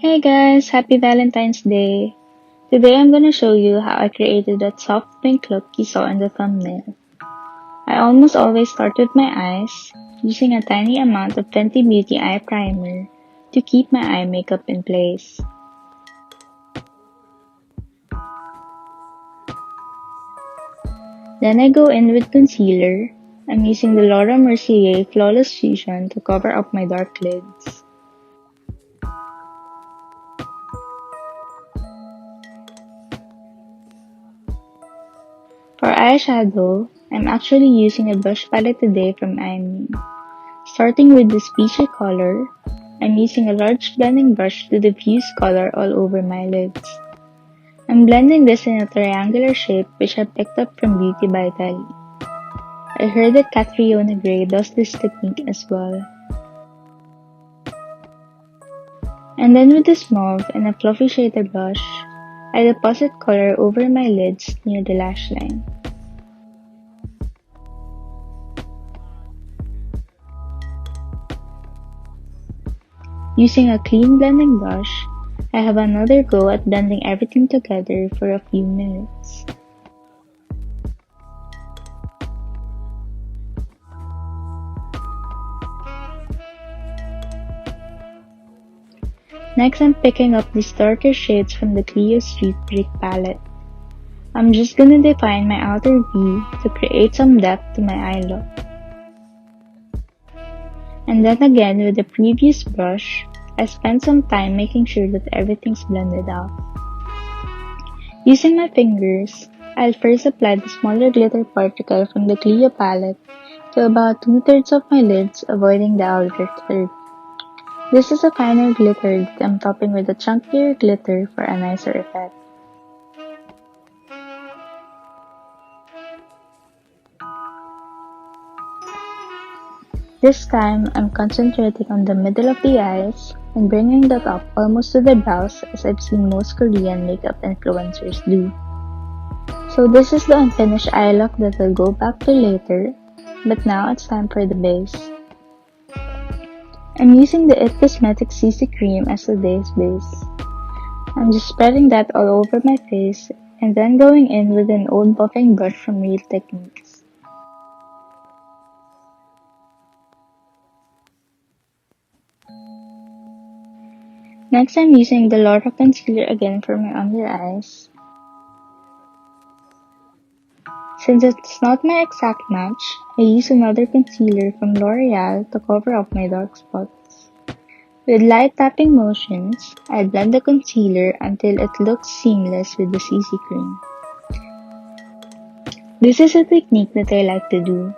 Hey guys, happy Valentine's Day! Today I'm gonna show you how I created that soft pink look you saw in the thumbnail. I almost always start with my eyes, using a tiny amount of Fenty Beauty Eye Primer to keep my eye makeup in place. Then I go in with concealer. I'm using the Laura Mercier Flawless Fusion to cover up my dark lids. For eyeshadow, I'm actually using a brush palette today from IME. Starting with this peachy color, I'm using a large blending brush to diffuse color all over my lids. I'm blending this in a triangular shape which I picked up from Beauty by Italy. I heard that Catriona Gray does this technique as well. And then with this mauve and a fluffy shader brush, I deposit color over my lids near the lash line. Using a clean blending brush, I have another go at blending everything together for a few minutes. Next, I'm picking up these darker shades from the Clio Street Brick palette. I'm just gonna define my outer V to create some depth to my eye look. And then again with the previous brush, I spent some time making sure that everything's blended out. Using my fingers, I'll first apply the smaller glitter particle from the Clio palette to about 2/3 of my lids, avoiding the outer third. This is a finer glitter that I'm topping with a chunkier glitter for a nicer effect. This time, I'm concentrating on the middle of the eyes and bringing that up almost to the brows as I've seen most Korean makeup influencers do. So this is the unfinished eye look that I'll go back to later, but now it's time for the base. I'm using the IT Cosmetics CC Cream as today's base. I'm just spreading that all over my face and then going in with an old buffing brush from Real Techniques. Next, I'm using the Laura Concealer again for my under eyes. Since it's not my exact match, I use another concealer from L'Oreal to cover up my dark spots. With light tapping motions, I blend the concealer until it looks seamless with the CC cream. This is a technique that I like to do.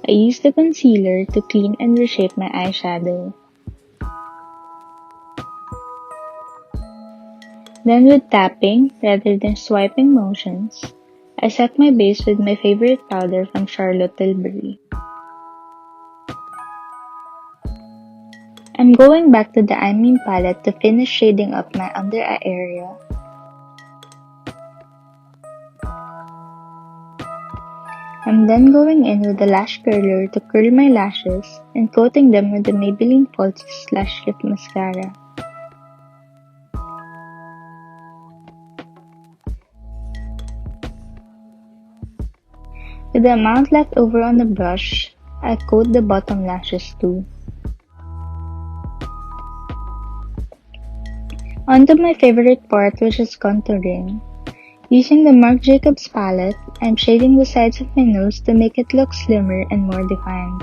I use the concealer to clean and reshape my eyeshadow. Then with tapping, rather than swiping motions, I set my base with my favorite powder from Charlotte Tilbury. I'm going back to the IME palette to finish shading up my under eye area. I'm then going in with the lash curler to curl my lashes and coating them with the Maybelline Falsies Lash Lift Mascara. With the amount left over on the brush, I coat the bottom lashes too. On to my favorite part, which is contouring. Using the Marc Jacobs palette, I'm shading the sides of my nose to make it look slimmer and more defined.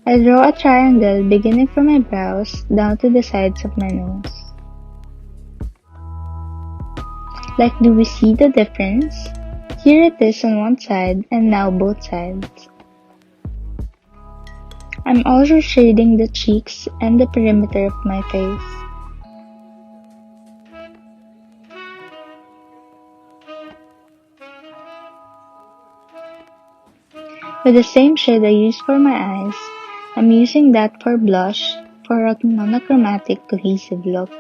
I draw a triangle beginning from my brows down to the sides of my nose. Like, do we see the difference? Here it is on one side and now both sides. I'm also shading the cheeks and the perimeter of my face. With the same shade I used for my eyes, I'm using that for blush for a monochromatic cohesive look.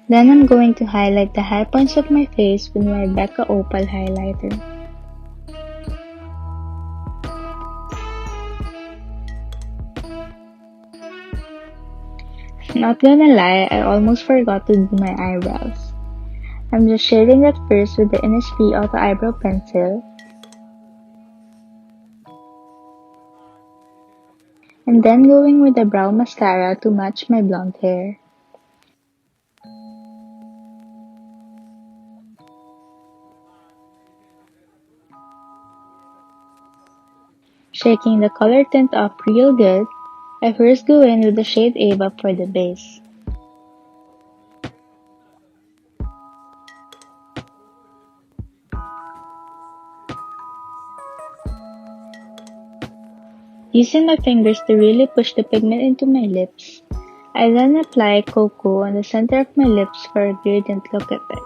Then I'm going to highlight the high points of my face with my Becca Opal highlighter. Not gonna lie, I almost forgot to do my eyebrows. I'm just shading that first with the Innisfree Auto Eyebrow Pencil, and then going with the brow mascara to match my blonde hair. Shaking the color tint up real good, I first go in with the shade Ava for the base. Using my fingers to really push the pigment into my lips, I then apply cocoa on the center of my lips for a gradient look effect.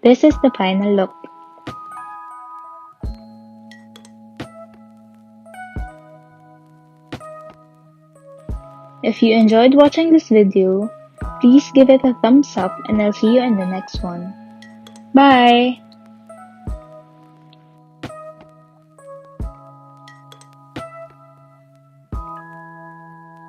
This is the final look. If you enjoyed watching this video, please give it a thumbs up and I'll see you in the next one. Bye!